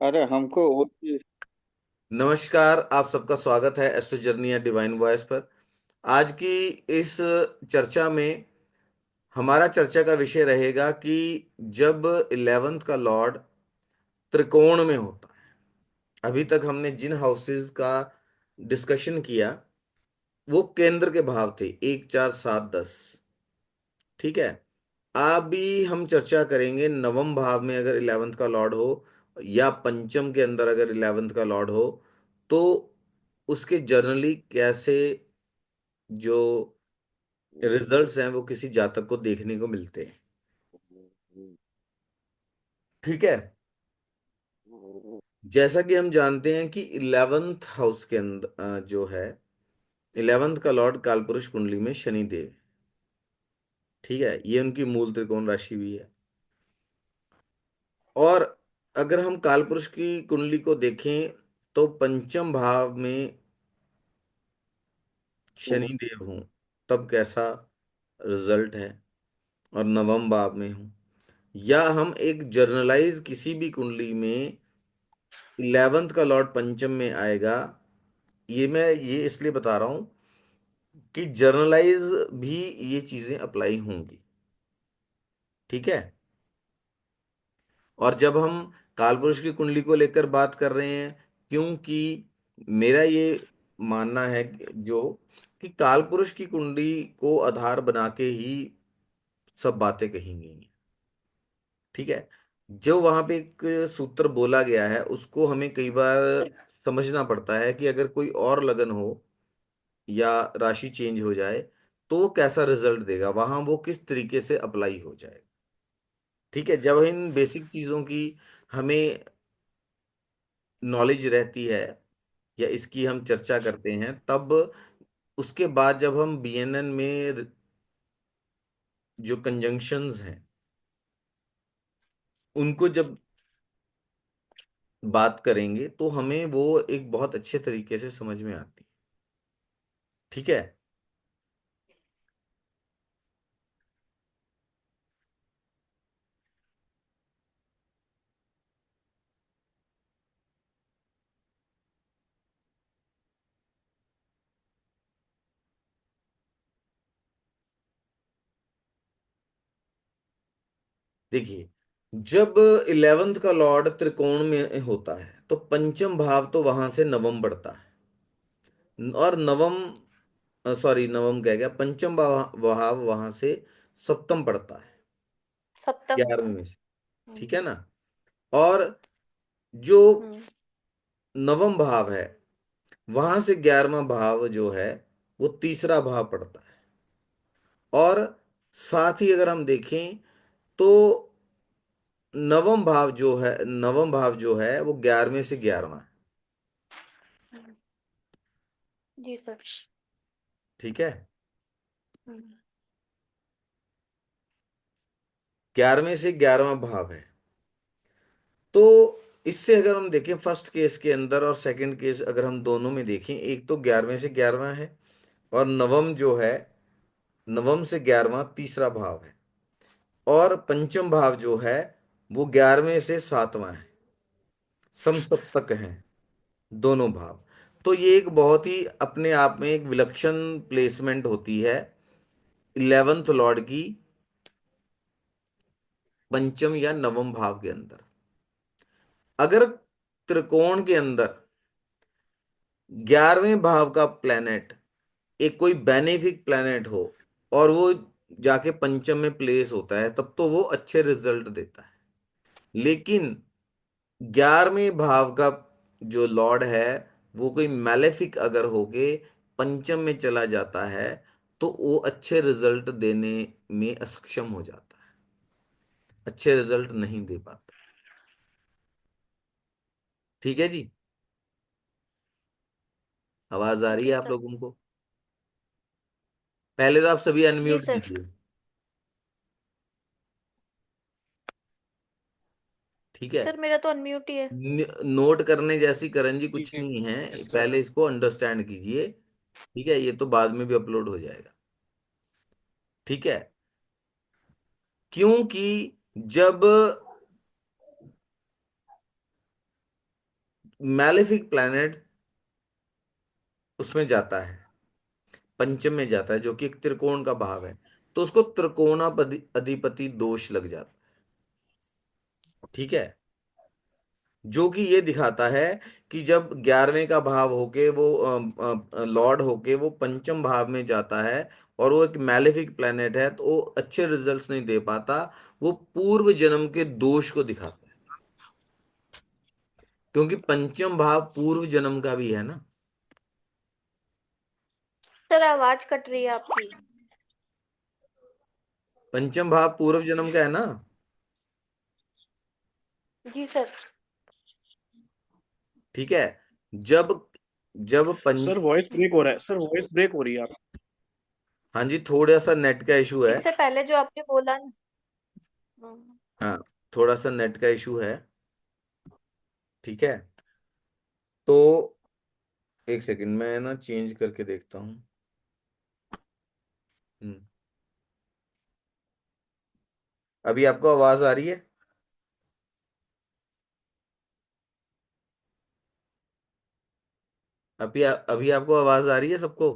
अरे हमको वो चीज। नमस्कार, आप सबका स्वागत है एस्ट्रो जर्नी या डिवाइन वॉइस पर। आज की इस चर्चा में हमारा चर्चा का विषय रहेगा कि जब 11th का लॉर्ड त्रिकोण में होता है। अभी तक हमने जिन हाउसेस का डिस्कशन किया वो केंद्र के भाव थे, 1 4 7 10। ठीक है। अभी हम चर्चा करेंगे नवम भाव में अगर 11th का लॉर्ड हो या पंचम के अंदर अगर 11th का लॉर्ड हो तो उसके जनरली कैसे जो रिजल्ट्स हैं वो किसी जातक को देखने को मिलते हैं। ठीक है। जैसा कि हम जानते हैं कि 11th हाउस के अंदर जो है 11th का लॉर्ड कालपुरुष कुंडली में शनि देव। ठीक है, ये उनकी मूल त्रिकोण राशि भी है। और अगर हम कालपुरुष की कुंडली को देखें तो पंचम भाव में शनि देव हूं तब कैसा रिजल्ट है, और नवम भाव में हूं, या हम एक जर्नलाइज किसी भी कुंडली में 11th का लॉर्ड पंचम में आएगा। मैं ये इसलिए बता रहा हूं कि जर्नलाइज भी ये चीजें अप्लाई होंगी। ठीक है। और जब हम कालपुरुष की कुंडली को लेकर बात कर रहे हैं, क्योंकि मेरा ये मानना है कि कालपुरुष की कुंडली को आधार बना के ही सब बातें कही गई हैं। ठीक है। जो वहां पे एक सूत्र बोला गया है उसको हमें कई बार समझना पड़ता है कि अगर कोई और लगन हो या राशि चेंज हो जाए तो वो कैसा रिजल्ट देगा, वहां वो किस तरीके से अप्लाई हो जाएगा। ठीक है। जब इन बेसिक चीजों की हमें नॉलेज रहती है या इसकी हम चर्चा करते हैं, तब उसके बाद जब हम बीएनएन में जो कंजंक्शंस हैं उनको जब बात करेंगे तो हमें वो एक बहुत अच्छे तरीके से समझ में आती है। ठीक है। देखिए, जब 11th का लॉर्ड त्रिकोण में होता है तो पंचम भाव तो वहां से नवम बढ़ता है, और नवम, सॉरी नवम कह गया, पंचम भाव वहां से सप्तम पड़ता है, सप्तम। 11वें में से। हम्म। ठीक है ना। और जो हम्म। नवम भाव है वहां से 11वां भाव जो है वो तीसरा भाव पड़ता है। और साथ ही अगर हम देखें तो नवम भाव जो है वो 11वें से 11वां है। जी सर। ठीक है। हम्म। 11वें से 11वां भाव है। तो इससे अगर हम देखें फर्स्ट केस के अंदर और सेकंड केस अगर हम दोनों में देखें, एक तो 11वें से 11वां है, और नवम जो है नवम से 11वां तीसरा भाव है, और पंचम भाव जो है वो 11वें से 7वां है। समसप्तक हैं दोनों भाव। तो ये एक बहुत ही अपने आप में एक विलक्षण प्लेसमेंट होती है 11th लॉर्ड की पंचम या नवम भाव के अंदर। अगर त्रिकोण के अंदर 11वें भाव का प्लेनेट एक कोई बेनिफिक प्लेनेट हो और वो जाके पंचम में प्लेस होता है तब तो वो अच्छे रिजल्ट देता है। लेकिन 11वें भाव का जो लॉर्ड है वो कोई मैलेफिक अगर होके पंचम में चला जाता है तो वो अच्छे रिजल्ट देने में असक्षम हो जाता है, अच्छे रिजल्ट नहीं दे पाता। ठीक है जी। आवाज आ रही है जी आप सर। लोगों को? पहले तो आप सभी जी अनम्यूट सर। कीजिए। ठीक है। सर मेरा तो अनम्यूट ही है। नोट करने जैसी करण जी कुछ नहीं है, पहले इसको अंडरस्टैंड कीजिए। ठीक है, ये तो बाद में भी अपलोड हो जाएगा। ठीक है। क्योंकि जब मैलेफिक प्लैनेट उसमें जाता है, पंचम में जाता है, जो कि एक त्रिकोण का भाव है, तो उसको त्रिकोणापति अधिपति दोष लग जाता है। ठीक है। जो कि ये दिखाता है कि जब 11वें का भाव होके वो लॉर्ड होके वो पंचम भाव में जाता है, और वो एक मैलेफिक प्लेनेट है, तो वो अच्छे रिजल्ट्स नहीं दे पाता। वो पूर्व जन्म के दोष को दिखाता है, क्योंकि पंचम भाव पूर्व जन्म का भी है ना। सर आवाज कट रही है आपकी। पंचम भाव पूर्व जन्म का है ना। जी सर। ठीक है। जब जब सर पंच वॉइस ब्रेक हो रहा है, सर वॉइस ब्रेक हो रही है आप। हाँ जी, थोड़ा सा नेट का इशू है। इससे पहले जो आपने बोला ना। हाँ, थोड़ा सा नेट का इशू है। ठीक है। तो एक सेकंड, मैं ना चेंज करके देखता हूँ। हम्म, अभी आपको आवाज आ रही है? अभी आपको आवाज आ रही है सबको?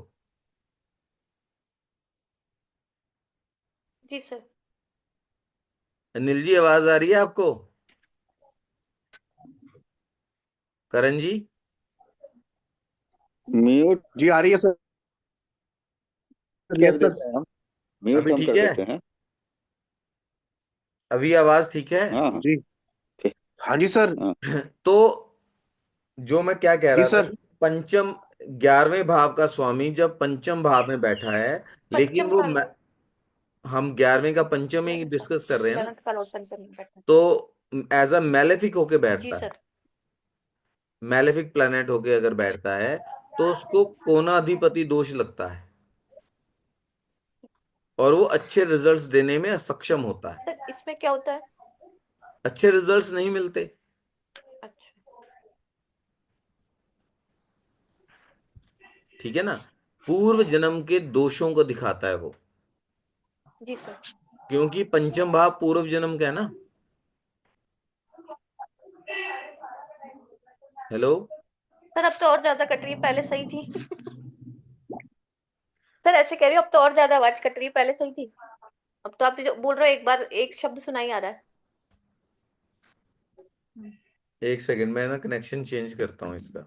जी सर। अनिल जी, आवाज आ रही है आपको? करण जी? म्यूट जी आ रही है सर। कर यस सर। देते हैं हम। म्यूट अभी हम ठीक कर है? देते हैं। अभी आवाज ठीक है? हाँ हाँ जी। ठीक। हाँ जी सर। हाँ तो जो मैं क्या कह जी रहा था सर। कि पंचम 11वें भाव का स्वामी जब पंचम भाव में बैठा है, लेकिन पंचम वो का हम 11वें का पंचम ही 11th डिस्कस कर रहे हैं ना। 11th का लॉर्ड पंचम में बैठा तो एज अ मैलेफिक होके है। जी बैठता है, सर। मैलेफिक प्लैनेट होके अगर बैठता है, तो उसको कोणाधिपति दोष लगता है, और वो अच्छे रिजल्ट्स देने में सक्षम होता है। सर इसमें क्या होता है? अच्छे रिजल्ट्स नहीं मिलते। अच्छा। ठीक है ना। पूर्व जन्म के दोषों को दिखाता है वो, जी सर। क्योंकि पंचम भाव पूर्व जन्म का है ना। हेलो। सर अब तो और ज्यादा कट रही है, पहले सही थी। सर ऐसे कह रही हूँ, अब तो और ज्यादा आवाज कट रही है, पहले सही थी। अब तो आप जो बोल रहे हो एक बार एक शब्द सुनाई आ रहा है। एक सेकंड, मैं ना कनेक्शन चेंज करता हूँ इसका।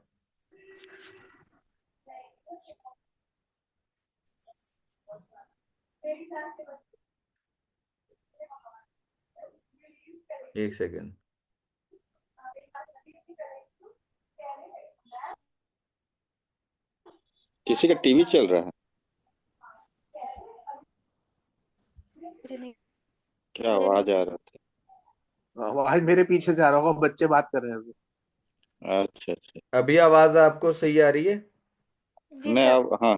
एक सेकंड। किसी का टीवी चल रहा है? मुझे नहीं। क्या मुझे नहीं। आवाज आ रहा आवाज मेरे पीछे से आ रहा होगा, बच्चे बात कर रहे हैं सर। था? अच्छा अच्छा। अभी आवाज आपको सही आ रही है? जी मैं सर। अब हाँ।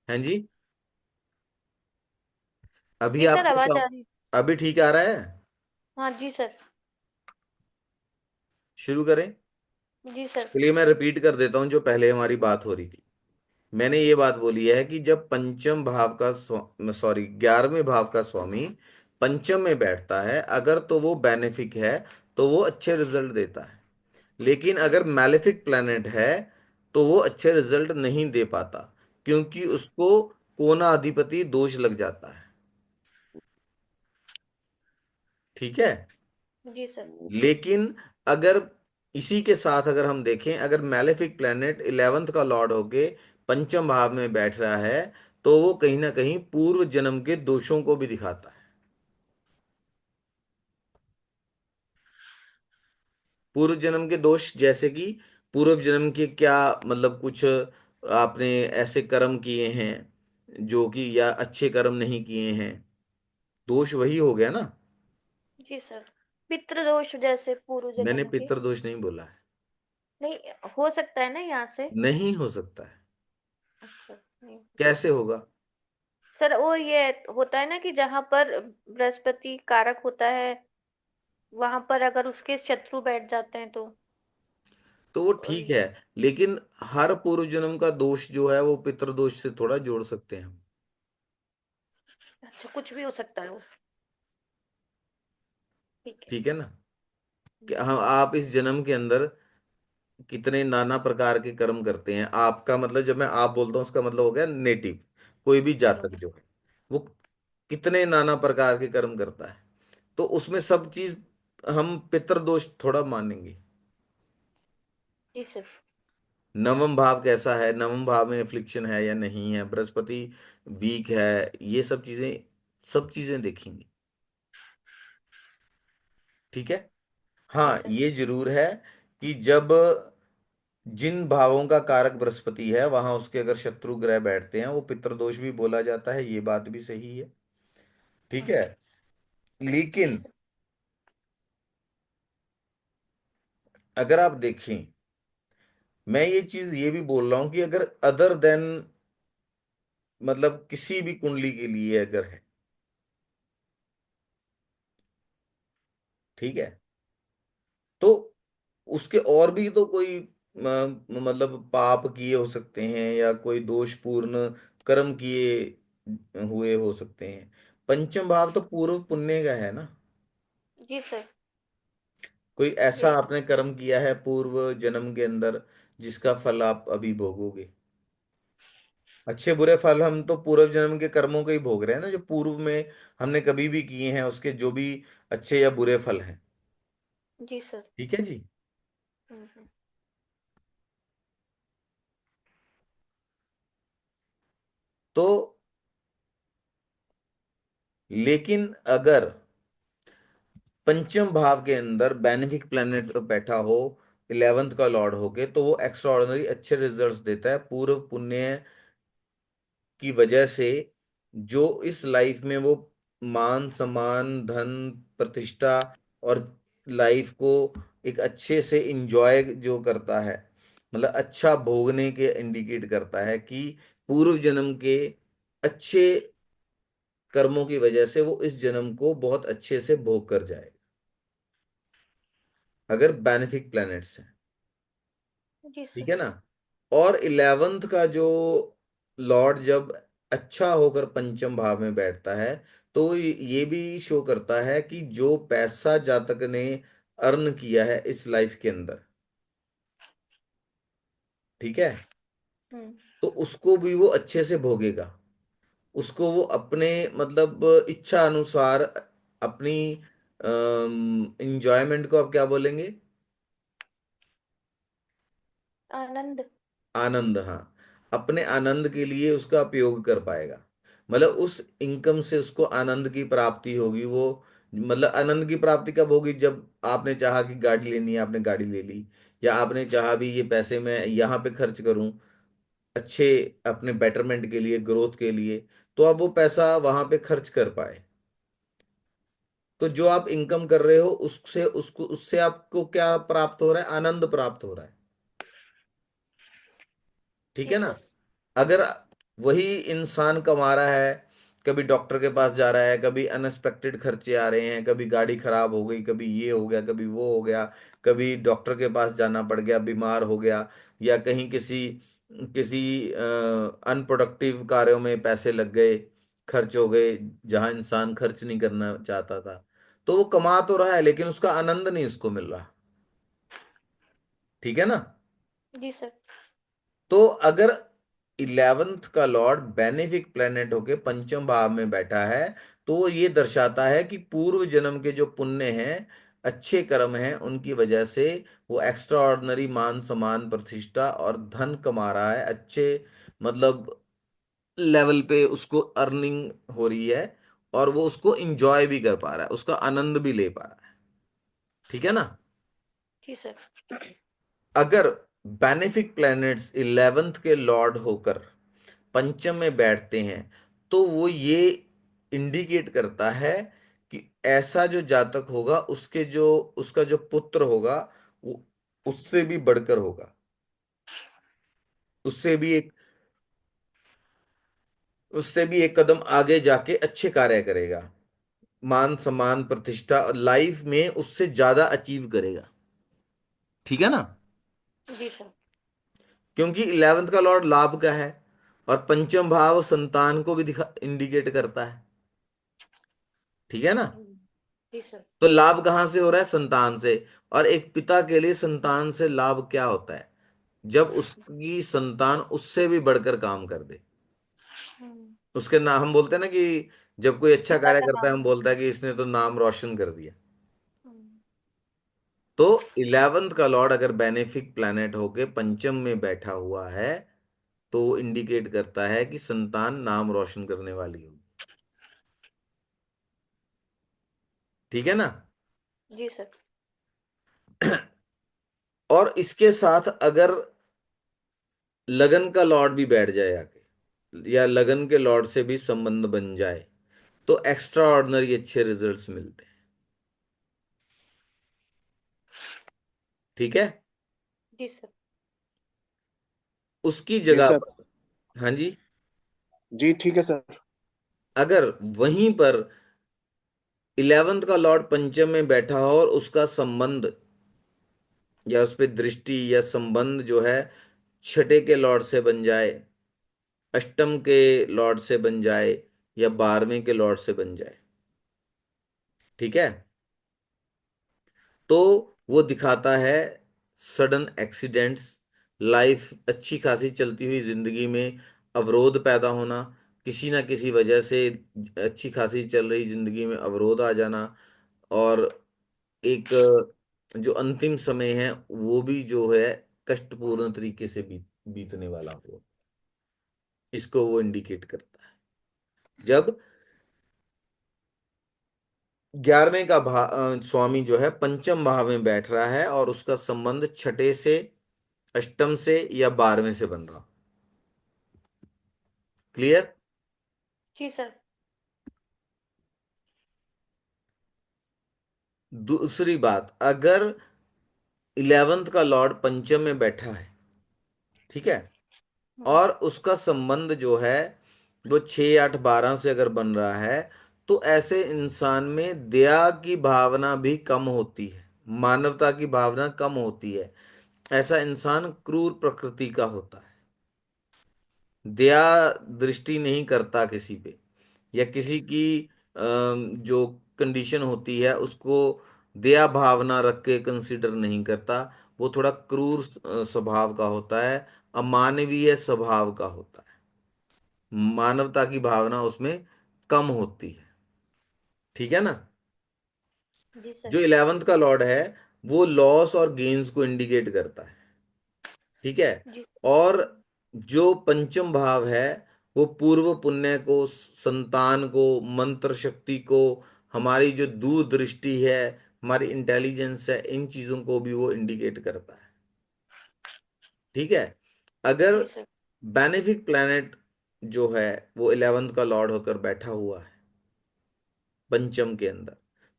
हाँ जी। अभी जी सर आपको आवाज आ रही है। अभी ठीक आ रहा है? हाँ जी सर। शुरू करें? जी सर। चलिए मैं रिपीट कर देता हूँ जो पहले हमारी बात हो रही थी। मैंने ये बात बोली है कि जब पंचम भाव का सॉरी 11वें भाव का स्वामी पंचम में बैठता है, अगर तो वो बेनिफिक है, तो वो अच्छे रिजल्ट देता है। लेकिन अगर मैलेफिक प्लैनेट है, तो वो अच्छे रिजल्ट नहीं दे पाता, क्योंकि उसको कोना अधिपति दोष लग जाता है। ठीक है। जी सर। लेकिन अगर इसी के साथ अगर हम देखें, अगर मैलेफिक प्लैनेट 11th का लॉर्ड होके पंचम भाव में बैठ रहा है, तो वो कहीं ना कहीं पूर्व जन्म के दोषों को भी दिखाता है। पूर्व जन्म के दोष जैसे कि पूर्व जन्म के क्या मतलब, कुछ आपने ऐसे कर्म किए हैं जो कि, या अच्छे कर्म नहीं किए हैं, दोष वही हो गया ना। जी सर। पितृदोष जैसे पूर्व मैंने जन्म के। पितृदोष नहीं बोला है। नहीं हो सकता है ना यहाँ से। नहीं हो सकता है। अच्छा नहीं। कैसे होगा? सर वो ये होता है ना कि जहाँ पर बृहस्पति कारक होता है, वहां पर अगर उसके शत्रु बैठ जाते हैं तो। तो वो ठीक है, और- लेकिन हर पूर्व जन्म का दोष जो है वो पितृदोष से थोड़ा जोड़ सकते हैं हम। अच्छा कुछ भी हो सकता है वो। ठीक है। ठीक है ना। कि हम आप इस जन्म के अंदर कितने नाना प्रकार के कर्म करते हैं। आपका मतलब, जब मैं आप बोलता हूँ उसका मतलब हो गया नेटिव, कोई भी जातक हम्म। जो है वो कितने नाना प्रकार के कर्म करता है। तो उसमें सब चीज हम पितृदोष थोड़ा मानेंगे। जी सर। नवम भाव कैसा है, नवम भाव में एफ्लिक्शन है या नहीं है, बृहस्पति वीक है, ये सब चीजें देखेंगे। ठीक है। जी हाँ, सर। ये जरूर है कि जब जिन भावों का कारक बृहस्पति है वहां उसके अगर शत्रु ग्रह बैठते हैं वो पितृदोष भी बोला जाता है, ये बात भी सही है। ठीक है। हम्म। जी लेकिन सर। अगर आप देखें, मैं ये चीज ये भी बोल रहा हूं कि अगर अदर देन, मतलब किसी भी कुंडली के लिए अगर है, ठीक है, तो उसके और भी तो कोई मतलब पाप किए हो सकते हैं या कोई दोषपूर्ण कर्म किए हुए हो सकते हैं। पंचम भाव तो पूर्व पुण्य का है ना। जी सर। कोई ऐसा यस। आपने कर्म किया है पूर्व जन्म के अंदर जिसका फल आप अभी भोगोगे। अच्छे बुरे फल हम तो पूर्व जन्म के कर्मों के ही भोग रहे हैं ना, जो पूर्व में हमने कभी भी किए हैं उसके जो भी अच्छे या बुरे फल हैं। जी सर। ठीक है जी। हम्म। तो लेकिन अगर पंचम भाव के अंदर बेनिफिक प्लेनेट बैठा हो 11th का लॉर्ड होके, तो वो एक्स्ट्रा ऑर्डिनरी अच्छे रिजल्ट्स देता है पूर्व पुण्य की वजह से। जो इस लाइफ में वो मान सम्मान धन प्रतिष्ठा और लाइफ को एक अच्छे से इंजॉय जो करता है, मतलब अच्छा भोगने के इंडिकेट करता है कि पूर्व जन्म के अच्छे कर्मों की वजह से वो इस जन्म को बहुत अच्छे से भोग कर जाए, अगर बेनिफिक प्लैनेट्स हैं। जी ठीक सर। है ना। और 11th का जो लॉर्ड जब अच्छा होकर पंचम भाव में बैठता है, तो ये भी शो करता है कि जो पैसा जातक ने अर्न किया है इस लाइफ के अंदर, ठीक है, हम्म। तो उसको भी वो अच्छे से भोगेगा। उसको वो अपने मतलब इच्छा अनुसार अपनी इंजॉयमेंट को आप क्या बोलेंगे, आनंद। आनंद, हाँ, अपने आनंद के लिए उसका उपयोग कर पाएगा। मतलब उस इनकम से उसको आनंद की प्राप्ति होगी। वो मतलब आनंद की प्राप्ति कब होगी, जब आपने चाहा कि गाड़ी लेनी है, आपने गाड़ी ले ली, या आपने चाहा भी ये पैसे मैं यहाँ पे खर्च करूं अच्छे अपने बेटरमेंट के लिए, ग्रोथ के लिए, तो आप वो पैसा वहां पे खर्च कर पाए। तो जो आप इनकम कर रहे हो उससे उसको उससे आपको क्या प्राप्त हो रहा है, आनंद प्राप्त हो रहा है। ठीक जी है ना। सर। अगर वही इंसान कमा रहा है, कभी डॉक्टर के पास जा रहा है, कभी अनएक्सपेक्टेड खर्चे आ रहे हैं, कभी गाड़ी खराब हो गई, कभी ये हो गया, कभी वो हो गया, कभी डॉक्टर के पास जाना पड़ गया, बीमार हो गया, या कहीं किसी किसी अनप्रोडक्टिव कार्यों में पैसे लग गए, खर्च हो गए जहां इंसान खर्च नहीं करना चाहता था, तो वो कमा तो रहा है लेकिन उसका आनंद नहीं उसको मिल रहा। ठीक है ना। जी सर। तो अगर 11th का लॉर्ड बेनिफिक प्लेनेट होके पंचम भाव में बैठा है, तो ये दर्शाता है कि पूर्व जन्म के जो पुण्य हैं, अच्छे कर्म हैं, उनकी वजह से वो एक्स्ट्रा ऑर्डिनरी मान सम्मान प्रतिष्ठा और धन कमा रहा है अच्छे, मतलब लेवल पे उसको अर्निंग हो रही है, और वो उसको इंजॉय भी कर पा रहा है, उसका आनंद भी ले पा रहा है। ठीक है ना। जी सर। अगर बेनिफिक प्लैनेट्स 11th के लॉर्ड होकर पंचम में बैठते हैं, तो वो ये इंडिकेट करता है कि ऐसा जो जातक होगा उसके जो उसका जो पुत्र होगा वो उससे भी बढ़कर होगा, उससे भी एक उससे भी एक कदम आगे जाके अच्छे कार्य करेगा, मान सम्मान प्रतिष्ठा लाइफ में उससे ज्यादा अचीव करेगा। ठीक है ना। जी सर। क्योंकि 11th का लॉर्ड लाभ का है, और पंचम भाव संतान को भी दिखा इंडिकेट करता है। ठीक है ना। जी सर। तो लाभ कहाँ से हो रहा है? संतान से। और एक पिता के लिए संतान से लाभ क्या होता है? जब उसकी संतान उससे भी बढ़कर काम कर दे। हम्म, उसके नाम हम बोलते हैं ना कि जब कोई अच्छा पिता कार्य का करता है नाम। हम बोलता है कि इसने तो नाम रोशन कर दिया। हम्म, तो 11th का लॉर्ड अगर बेनिफिक प्लैनेट होके पंचम में बैठा हुआ है तो इंडिकेट करता है कि संतान नाम रोशन करने वाली होगी। ठीक है ना? जी सर। और इसके साथ अगर लगन का लॉर्ड भी बैठ जाए आके, या लगन के लॉर्ड से भी संबंध बन जाए, तो एक्स्ट्रा ऑर्डिनरी अच्छे रिजल्ट्स मिलते हैं। ठीक है? जी सर। उसकी जी जगह सर। पर, हाँ जी, जी ठीक है सर। अगर वहीं पर 11th का लॉर्ड पंचम में बैठा हो और उसका संबंध या उस पर दृष्टि या संबंध जो है छठे के लॉर्ड से बन जाए, अष्टम के लॉर्ड से बन जाए, या 12वें के लॉर्ड से बन जाए, ठीक है, तो वो दिखाता है सडन एक्सीडेंट्स, लाइफ अच्छी खासी चलती हुई जिंदगी में अवरोध पैदा होना, किसी ना किसी वजह से अच्छी खासी चल रही जिंदगी में अवरोध आ जाना, और एक जो अंतिम समय है वो भी जो है कष्टपूर्ण तरीके से बीतने वाला हो, इसको वो इंडिकेट करता है। जब 11वें का स्वामी जो है पंचम भाव में बैठ रहा है और उसका संबंध छठे से, अष्टम से या 12वें से बन रहा। क्लियर? जी सर। दूसरी बात, अगर 11th का लॉर्ड पंचम में बैठा है, ठीक है, हम्म, और उसका संबंध जो है वो 6 8 12 से अगर बन रहा है, तो ऐसे इंसान में दया की भावना भी कम होती है, मानवता की भावना कम होती है। ऐसा इंसान क्रूर प्रकृति का होता है, दया दृष्टि नहीं करता किसी पे, या किसी की जो कंडीशन होती है उसको दया भावना रख के कंसिडर नहीं करता। वो थोड़ा क्रूर स्वभाव का होता है, अमानवीय स्वभाव का होता है, मानवता की भावना उसमें कम होती है। ठीक है ना? जी सर। जो 11th का लॉर्ड है वो लॉस और गेन्स को इंडिकेट करता है। ठीक है? जी। और जो पंचम भाव है वो पूर्व पुण्य को, संतान को, मंत्र शक्ति को, हमारी जो दूरदृष्टि है, हमारी इंटेलिजेंस है, इन चीजों को भी वो इंडिकेट करता है। ठीक है? अगर जी सर। बेनिफिक प्लैनेट जो है वो 11th का लॉर्ड होकर बैठा हुआ है पंचम के अंदर,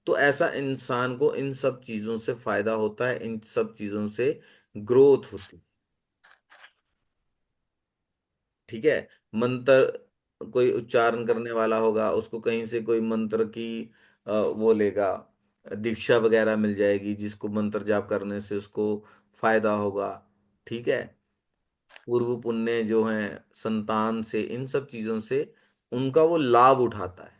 तो ऐसा इंसान को इन सब चीजों से फायदा होता है, इन सब चीजों से ग्रोथ होती है। ठीक है? मंत्र कोई उच्चारण करने वाला होगा, उसको कहीं से कोई मंत्र की वो लेगा, दीक्षा वगैरह मिल जाएगी, जिसको मंत्र जाप करने से उसको फायदा होगा। ठीक है? पूर्व पुण्य जो है संतान से, इन सब चीजों से उनका वो लाभ उठाता है।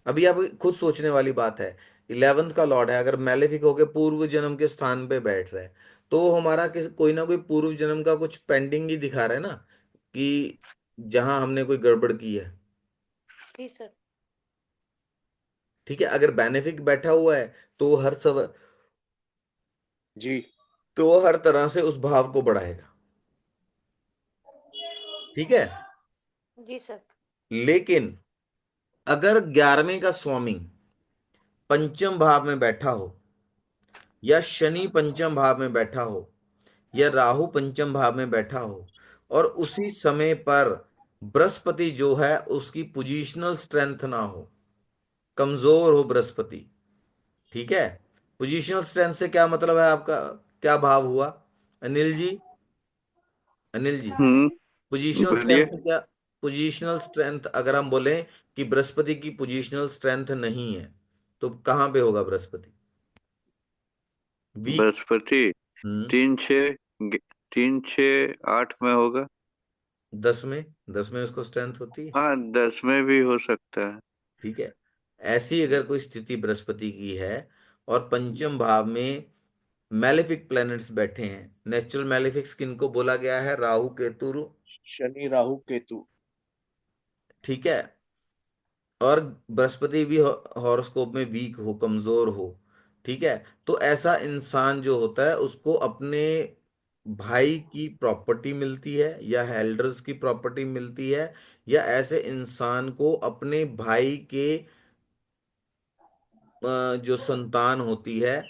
अभी आप खुद सोचने वाली बात है, 11th का लॉर्ड है अगर मैलेफिक होके पूर्व जन्म के स्थान पे बैठ रहा है, तो हमारा कोई ना कोई पूर्व जन्म का कुछ पेंडिंग ही दिखा रहा है ना, कि जहां हमने कोई गड़बड़ की है। जी सर। ठीक है? अगर बेनिफिक बैठा हुआ है तो जी। तो वो हर तरह से उस भाव को बढ़ाएगा। ठीक है? जी सर। लेकिन अगर 11वें का स्वामी पंचम भाव में बैठा हो, या शनि पंचम भाव में बैठा हो, या राहु पंचम भाव में बैठा हो, और उसी समय पर बृहस्पति जो है उसकी पोजीशनल स्ट्रेंथ ना हो, कमजोर हो बृहस्पति। ठीक है? पोजीशनल स्ट्रेंथ से क्या मतलब है आपका? क्या भाव हुआ अनिल जी? अनिल जी, पोजीशनल स्ट्रेंथ बोलिए। से क्या? पोजीशनल स्ट्रेंथ अगर हम बोलें कि बृहस्पति की पोजीशनल स्ट्रेंथ नहीं है, तो कहां पे होगा बृहस्पति? वीक। बृहस्पति हम्म। 3 6 8 में होगा। 10 में, 10 में उसको स्ट्रेंथ होती है। हाँ, 10 में भी हो सकता है। ठीक है? ऐसी अगर कोई स्थिति बृहस्पति की है और पंचम भाव में मैलेफिक प्लैनेट्स बैठे हैं, नेचुरल मैलेफिक्स किनको बोला गया है? राहु केतु। शनि राहु केतु। ठीक है। और बृहस्पति भी हॉरोस्कोप में वीक हो, कमजोर हो, ठीक है, तो ऐसा इंसान जो होता है उसको अपने भाई की प्रॉपर्टी मिलती है या हेल्डर्स की प्रॉपर्टी मिलती है, या ऐसे इंसान को अपने भाई के जो संतान होती है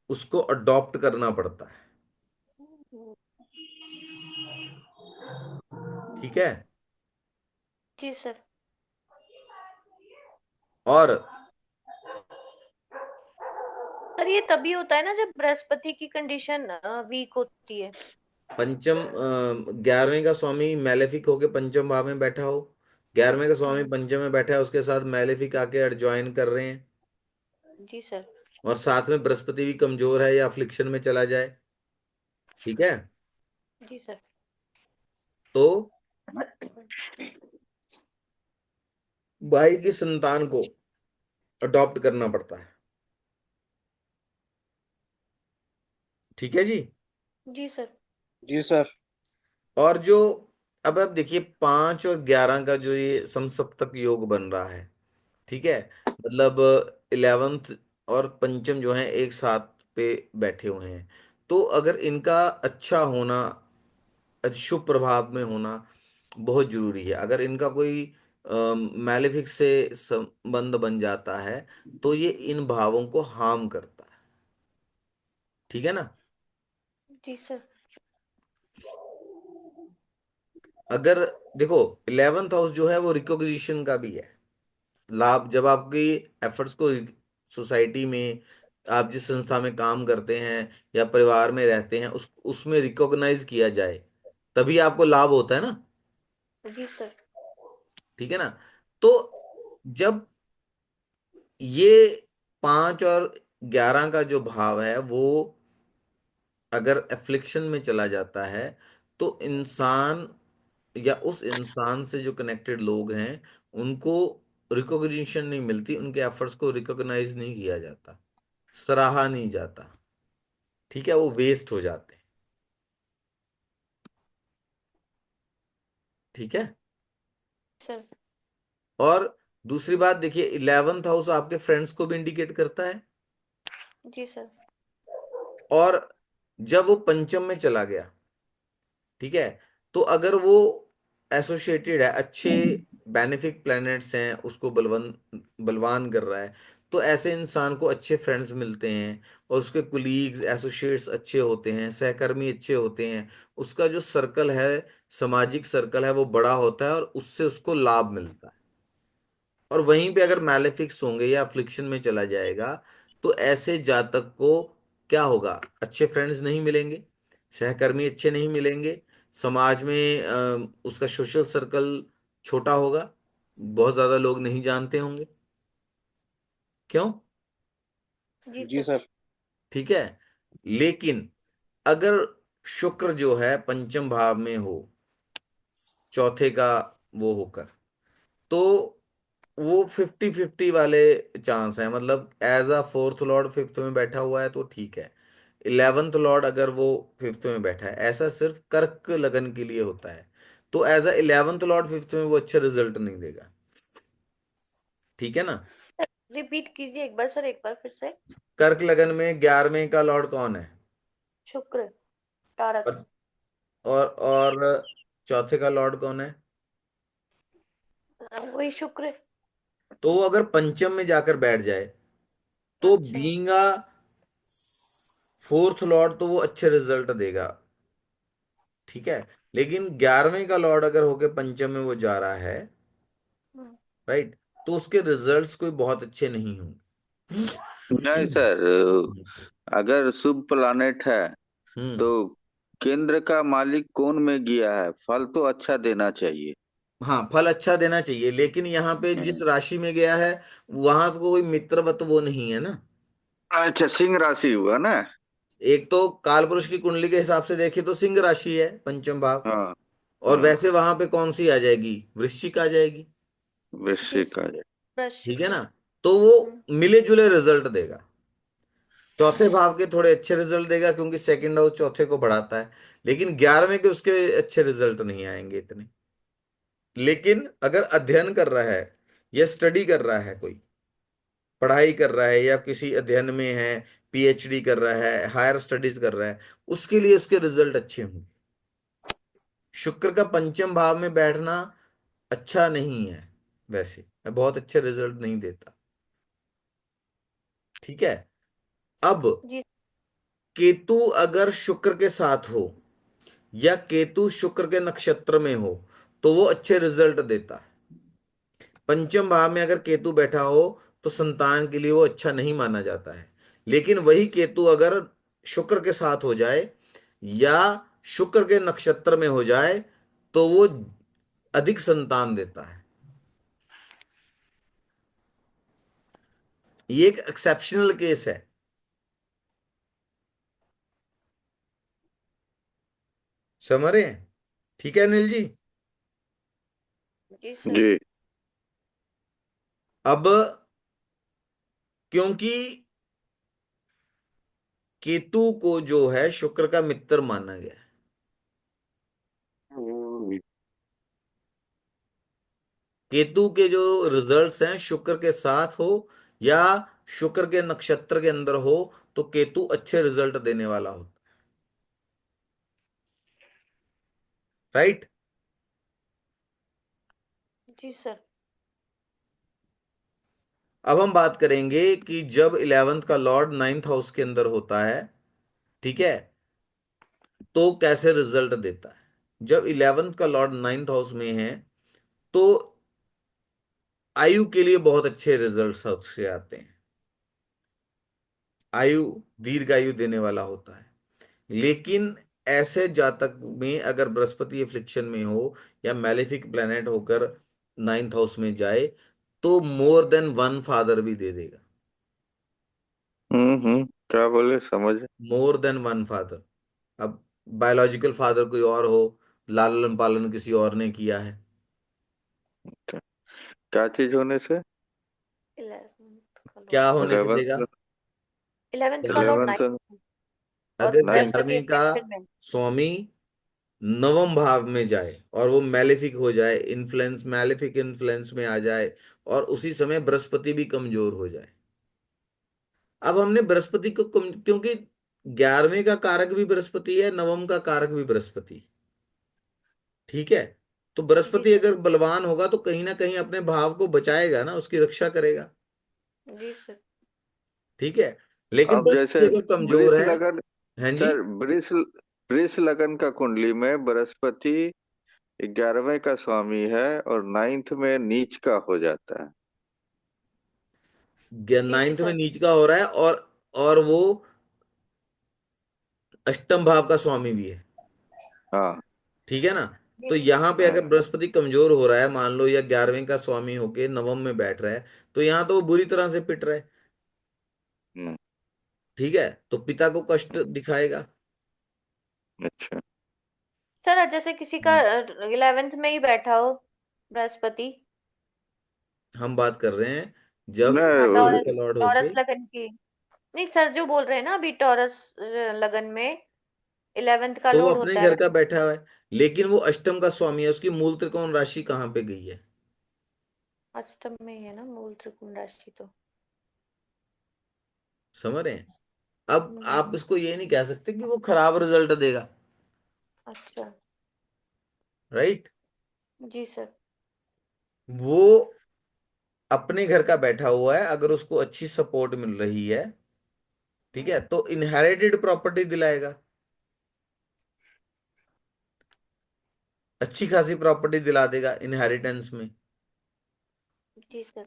उसको अडॉप्ट करना पड़ता है। ठीक है। जी सर। और सर ये तभी होता है ना जब बृहस्पति की कंडीशन वीक होती है। पंचम 11वें का स्वामी मैलेफिक होके पंचम भाव में बैठा हो, 11वें का स्वामी पंचम में बैठा है, उसके साथ मैलेफिक आके एडजॉइन कर रहे हैं, जी सर। और साथ में बृहस्पति भी कमजोर है या अफ्लिक्शन में चला जाए, ठीक है, जी सर। तो भाई की संतान को अडॉप्ट करना पड़ता है। ठीक है जी। जी सर। जी सर। और जो अब आप देखिए 5 और 11 का जो ये समसप्तक योग बन रहा है, ठीक है, मतलब 11th और पंचम जो है एक साथ पे बैठे हुए हैं, तो अगर इनका अच्छा होना, शुभ प्रभाव में होना बहुत जरूरी है। अगर इनका कोई मैलेफिक से संबंध बन जाता है तो ये इन भावों को हार्म करता है। ठीक है ना। जी सर। अगर देखो 11th हाउस जो है वो रिकॉग्निशन का भी है, लाभ, जब आपकी एफर्ट्स को सोसाइटी में, आप जिस संस्था में काम करते हैं या परिवार में रहते हैं उसमें रिकॉग्नाइज किया जाए, तभी आपको लाभ होता है ना। जी सर। ठीक है ना। तो जब ये 5 और 11 का जो भाव है वो अगर एफ्लिक्शन में चला जाता है तो इंसान या उस इंसान से जो कनेक्टेड लोग हैं उनको रिकॉग्निशन नहीं मिलती, उनके एफर्ट्स को रिकॉग्नाइज नहीं किया जाता, सराहा नहीं जाता। ठीक है, वो वेस्ट हो जाते हैं। ठीक है। सर। और दूसरी बात देखिए 11th हाउस आपके फ्रेंड्स को भी इंडिकेट करता है, जी सर। और जब वो पंचम में चला गया, ठीक है, तो अगर वो एसोसिएटेड है, अच्छे बेनिफिक प्लैनेट्स हैं, उसको बलवान कर रहा है, तो ऐसे इंसान को अच्छे फ्रेंड्स मिलते हैं और उसके कुलीग्स एसोसिएट्स अच्छे होते हैं, सहकर्मी अच्छे होते हैं, उसका जो सर्कल है, सामाजिक सर्कल है, वो बड़ा होता है और उससे उसको लाभ मिलता है। और वहीं पे अगर मैलेफिक्स होंगे या अफ्लिक्शन में चला जाएगा तो ऐसे जातक को क्या होगा? अच्छे फ्रेंड्स नहीं मिलेंगे, सहकर्मी अच्छे नहीं मिलेंगे, समाज में उसका सोशल सर्कल छोटा होगा, बहुत ज्यादा लोग नहीं जानते होंगे। क्यों? जी जी सर। सर। ठीक है। लेकिन अगर शुक्र जो है पंचम भाव में हो, चौथे का वो होकर, तो वो 50-50 वाले चांस है, मतलब as a fourth lord fifth में बैठा हुआ है तो ठीक है, 11th लॉर्ड अगर वो फिफ्थ में बैठा है, ऐसा सिर्फ कर्क लगन के लिए होता है, तो as a 11th Lord fifth में वो अच्छे रिजल्ट नहीं देगा। ठीक है ना। रिपीट कीजिए एक बार सर, एक बार फिर से। कर्क लगन में 11वें का लॉर्ड कौन है? शुक्र। टारस। और और चौथे का लॉर्ड कौन है? वही शुक्र। तो वो अगर पंचम में जाकर बैठ जाए तो अच्छा। बीइंग अ फोर्थ लॉर्ड तो वो अच्छे रिजल्ट देगा। ठीक है। लेकिन 11वें का लॉर्ड अगर होके पंचम में वो जा रहा है, हम्म। राइट, तो उसके रिजल्ट्स कोई बहुत अच्छे नहीं होंगे। नहीं सर, अगर शुभ प्लानेट है हम्म। तो केंद्र का मालिक कौन में गया है, फल तो अच्छा देना चाहिए। हाँ, फल अच्छा देना चाहिए, लेकिन यहाँ पे जिस हम्म। राशि में गया है वहां तो कोई मित्रवत वो नहीं है ना। अच्छा, सिंह राशि हुआ ना। एक तो काल पुरुष की कुंडली के हिसाब से देखे तो सिंह राशि है पंचम भाव, हाँ। और हाँ। वैसे वहां पे कौन सी आ जाएगी? वृश्चिक आ जाएगी। जी वृश्चिक सर। का। ठीक वृश्चिक है सर। ना। तो वो मिले जुले रिजल्ट देगा। चौथे भाव के थोड़े अच्छे रिजल्ट देगा क्योंकि सेकंड हाउस चौथे को बढ़ाता है, लेकिन 11वें के उसके अच्छे रिजल्ट नहीं आएंगे इतने। लेकिन अगर अध्ययन कर रहा है या स्टडी कर रहा है, कोई पढ़ाई कर रहा है या किसी अध्ययन में है, पीएचडी कर रहा है, हायर स्टडीज कर रहा है, उसके लिए उसके रिजल्ट अच्छे होंगे। शुक्र का पंचम भाव में बैठना अच्छा नहीं है, वैसे बहुत अच्छे रिजल्ट नहीं देता। ठीक है। अब जी केतु अगर शुक्र के साथ हो या केतु शुक्र के नक्षत्र में हो तो वो अच्छे रिजल्ट देता है। पंचम भाव में अगर केतु बैठा हो तो संतान के लिए वो अच्छा नहीं माना जाता है। लेकिन वही केतु अगर शुक्र के साथ हो जाए या शुक्र के नक्षत्र में हो जाए तो वो अधिक संतान देता है। ये एक एक्सेप्शनल केस है। समझ रहे हैं? ठीक है अनिल जी। जी सर। जी। अब क्योंकि केतु को जो है शुक्र का मित्र माना गया है, केतु के जो रिजल्ट्स हैं शुक्र के साथ हो या शुक्र के नक्षत्र के अंदर हो तो केतु अच्छे रिजल्ट देने वाला होता है। राइट। जी सर। अब हम बात करेंगे कि जब 11th का लॉर्ड 9th हाउस के अंदर होता है, ठीक है, तो कैसे रिजल्ट देता है। जब 11th का लॉर्ड 9th हाउस में है तो आयु के लिए बहुत अच्छे रिजल्ट्स उससे आते हैं। आयु, दीर्घायु देने वाला होता है। लेकिन ऐसे जातक में अगर बृहस्पति एफ्लिक्शन में हो या मैलेफिक प्लेनेट होकर 9th हाउस में जाए तो मोर देन वन फादर भी दे देगा। क्या बोले समझ। More than one father. अब बायोलॉजिकल फादर कोई और हो, लालन पालन किसी और ने किया है। क्या चीज होने से? 11th का क्या लॉर्ड होने से देगा? 11th। 11th का लॉर्ड 11th। 9 और अगर नाइन्थ। बृहस्पति 11वें का एफ्लिक्शन में। स्वामी नवम भाव में जाए और वो मैलेफिक हो जाए, इन्फ्लुएंस, मैलेफिक इन्फ्लुएंस में आ जाए और उसी समय बृहस्पति भी कमजोर हो जाए। अब हमने बृहस्पति को क्योंकि 11वें का कारक भी बृहस्पति है, नवम का कारक भी बृहस्पति। ठीक है। तो जी बृहस्पति सर। अगर बलवान होगा तो कहीं ना कहीं अपने भाव को बचाएगा ना, उसकी रक्षा करेगा। जी सर। ठीक है। लेकिन अब जैसे बृहस्पति अगर कमजोर वृष है। लगन। हैं जी। सर, वृष वृष लगन का कुंडली में बृहस्पति 11वें का स्वामी है और 9th में नीच का हो जाता है। जी 9th में सर। नीच का हो रहा है और वो अष्टम भाव का स्वामी भी है। हाँ। ठीक है ना। जी तो यहाँ पे हाँ। अगर बृहस्पति कमजोर हो रहा है मान लो, या 11वें का स्वामी होके नवम में बैठ रहा है, तो यहाँ तो वो बुरी तरह से पिट रहा है। हम्म। ठीक है, तो पिता को कष्ट दिखाएगा। अच्छा। सर जैसे किसी का 11th में ही बैठा हो बृहस्पति। हम बात कर रहे हैं जब हाँ, 11th टॉरस का लॉर्ड टॉरस होके, लगन की। नहीं सर, जो बोल रहे हैं ना अभी टॉरस लगन में 11th का तो वो लॉर्ड अपने होता घर है। का बैठा हुआ है, लेकिन वो अष्टम का स्वामी है, उसकी मूल त्रिकोण राशि कहाँ पे गई है? अष्टम में है ना मूल त्रिकोण राशि तो। समझ रहे हैं? अब आप हम्म। इसको ये नहीं कह सकते कि वो खराब रिजल्ट देगा। अच्छा। राइट। जी सर। वो अपने घर का बैठा हुआ है, अगर उसको अच्छी सपोर्ट मिल रही है, ठीक है, तो इनहेरिटेड प्रॉपर्टी दिलाएगा, अच्छी खासी प्रॉपर्टी दिला देगा इनहेरिटेंस में। जी सर।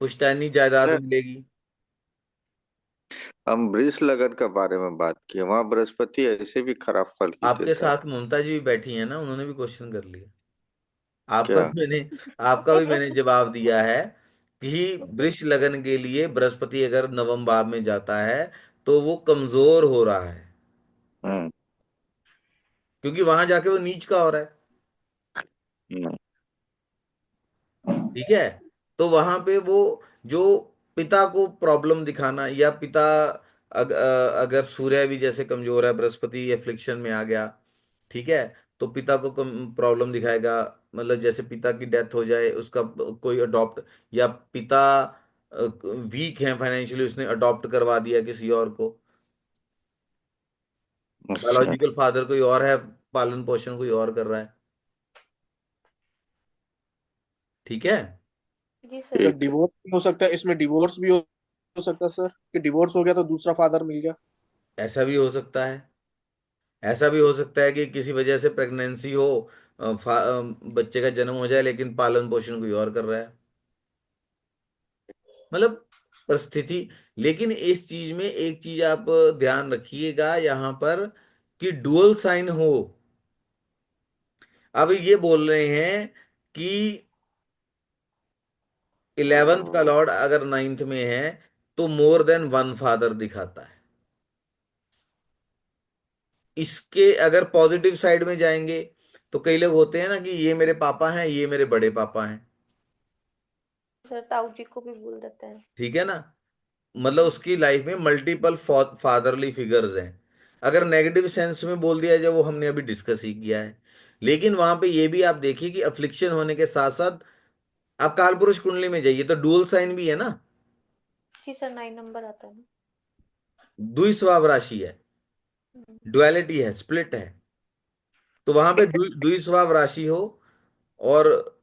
पुश्तैनी जायदाद नहीं, मिलेगी। हम वृष लगन के बारे में बात किए, वहां बृहस्पति ऐसे भी खराब फल ही आपके देता है। साथ ममता जी भी बैठी है ना, उन्होंने भी क्वेश्चन कर लिया। आपका क्या? भी मैंने आपका भी मैंने जवाब दिया है कि वृष लगन के लिए बृहस्पति अगर नवम भाव में जाता है तो वो कमजोर हो रहा है, हम्म। क्योंकि वहां जाके वो नीच का हो रहा है। हम्म। ठीक है। तो वहां पे वो जो पिता को प्रॉब्लम दिखाना, या पिता अगर सूर्य भी जैसे कमजोर है, बृहस्पति एफ्लिक्शन में आ गया, ठीक है, तो पिता को प्रॉब्लम दिखाएगा। मतलब जैसे पिता की डेथ हो जाए, उसका कोई अडॉप्ट, या पिता वीक है फाइनेंशियली, उसने अडॉप्ट करवा दिया किसी और को, अच्छा। बायोलॉजिकल फादर कोई और है, पालन पोषण कोई और कर रहा है। ठीक है। जी सर। सर ठीक है। डिवोर्स भी हो सकता है इसमें, डिवोर्स भी हो सकता है सर, कि डिवोर्स हो गया तो दूसरा फादर मिल गया। ऐसा भी हो सकता है। ऐसा भी हो सकता है कि किसी वजह से प्रेगनेंसी हो, बच्चे का जन्म हो जाए, लेकिन पालन पोषण कोई और कर रहा है। मतलब परिस्थिति। लेकिन इस चीज में एक चीज आप ध्यान रखिएगा यहाँ पर, कि डुअल साइन हो। अब ये बोल रहे हैं कि 11th का लॉर्ड अगर 9th में है, तो मोर देन वन फादर दिखाता है। इसके अगर पॉजिटिव साइड में जाएंगे, तो कई लोग होते हैं ना कि ये मेरे पापा हैं, ये मेरे बड़े पापा हैं। सर ताऊ जी को भी बोल देते हैं। ठीक है ना। मतलब उसकी लाइफ में मल्टीपल फादरली फिगर्स हैं। अगर नेगेटिव सेंस में बोल दिया जाए, वो हमने अभी डिस्कस ही किया है। लेकिन वहां पे ये भी आप देखिए कि अफ्लिक्शन होने के साथ साथ, आप कालपुरुष कुंडली में जाइए तो डुअल साइन भी है ना। जी सर 9 नंबर आता है ना। द्विस्वाव राशि है, हम्म। डुअलिटी है, स्प्लिट है। तो वहां पे द्विस्वाव राशि हो, और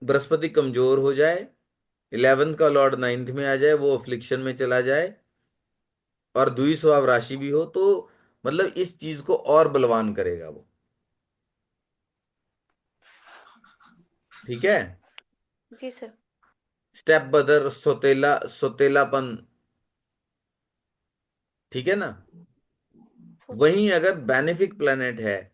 बृहस्पति कमजोर हो जाए, 11th का लॉर्ड 9th में आ जाए, वो अफ्लिक्शन में चला जाए, और द्विस्वाव राशि भी हो, तो मतलब इस चीज को और बलवान करेगा वो। ठीक है। जी सर। स्टेप ब्रदर, सोतेलापन। ठीक है ना। वहीं अगर बेनिफिक प्लेनेट है,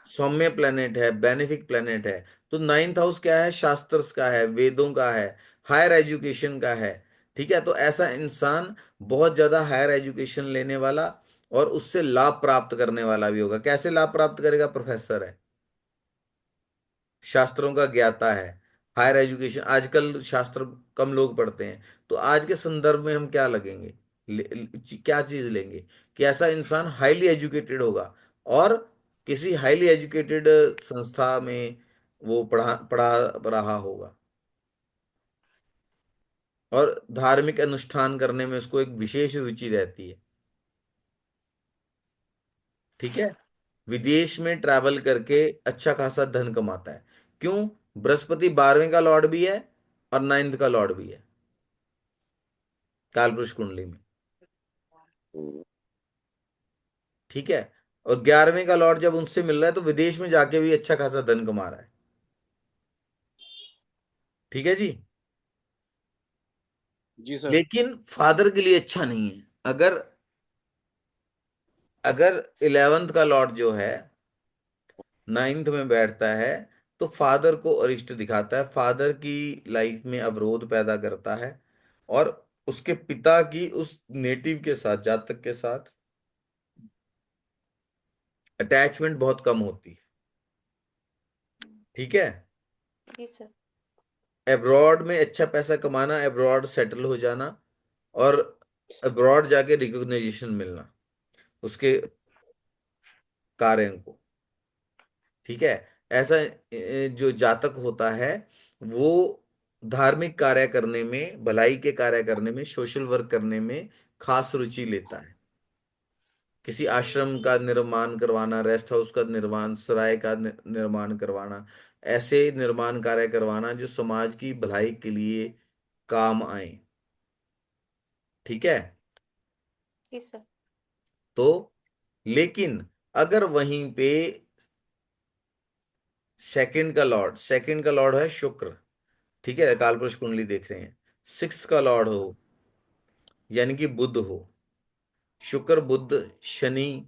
सौम्य प्लेनेट है, बेनिफिक प्लेनेट है, तो 9th हाउस क्या है? शास्त्रस का है, वेदों का है, हायर एजुकेशन का है। ठीक है। तो ऐसा इंसान बहुत ज्यादा हायर एजुकेशन लेने वाला, और उससे लाभ प्राप्त करने वाला भी होगा। कैसे लाभ प्राप्त करेगा? प्रोफेसर है, शास्त्रों का ज्ञाता है, हायर एजुकेशन। आजकल शास्त्र कम लोग पढ़ते हैं, तो आज के संदर्भ में हम क्या लगेंगे, क्या चीज लेंगे, कि ऐसा इंसान हाईली एजुकेटेड होगा, और किसी हाईली एजुकेटेड संस्था में वो पढ़ा पढ़ा रहा होगा, और धार्मिक अनुष्ठान करने में उसको एक विशेष रुचि रहती है। ठीक है। विदेश में ट्रैवल करके अच्छा खासा धन कमाता है। क्यों? बृहस्पति 12वें का लॉर्ड भी है, और 9th का लॉर्ड भी है कालपुरुष कुंडली में। ठीक है। और 11वें का लॉर्ड जब उनसे मिल रहा है, तो विदेश में जाके भी अच्छा खासा धन कमा रहा है। ठीक है जी। जी सर। लेकिन फादर के लिए अच्छा नहीं है। अगर अगर 11th का लॉर्ड जो है 9th में बैठता है, तो फादर को अरिष्ट दिखाता है, फादर की लाइफ में अवरोध पैदा करता है, और उसके पिता की उस नेटिव के साथ, जातक के साथ अटैचमेंट बहुत कम होती है। ठीक है। जी सर। अब्रॉड में अच्छा पैसा कमाना, अब्रॉड सेटल हो जाना, और अब्रॉड जाके रिकॉग्नाइजेशन मिलना उसके कार्य को। ठीक है। ऐसा जो जातक होता है, वो धार्मिक कार्य करने में, भलाई के कार्य करने में, सोशल वर्क करने में खास रुचि लेता है। किसी आश्रम का निर्माण करवाना, रेस्ट हाउस का निर्माण, सराय का निर्माण करवाना, ऐसे निर्माण कार्य करवाना जो समाज की भलाई के लिए काम आए। ठीक है। जी सर। तो लेकिन अगर वहीं पे सेकंड का लॉर्ड है शुक्र। ठीक है। कालपुरुष कुंडली देख रहे हैं, 6th का लॉर्ड हो, यानी कि बुध हो, शुक्र बुध शनि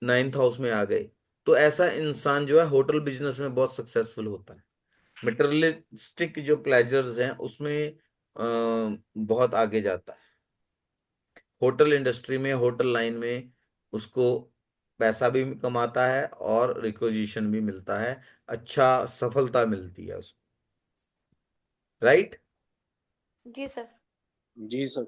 9th हाउस में आ गए, तो ऐसा इंसान जो है होटल बिजनेस में बहुत सक्सेसफुल होता है। मटेरियलिस्टिक जो प्लेजर्स हैं उसमें बहुत आगे जाता है। होटल इंडस्ट्री में, होटल लाइन में उसको पैसा भी कमाता है और रिकॉग्निशन भी मिलता है, अच्छा सफलता मिलती है उसको, राइट। जी सर। जी सर।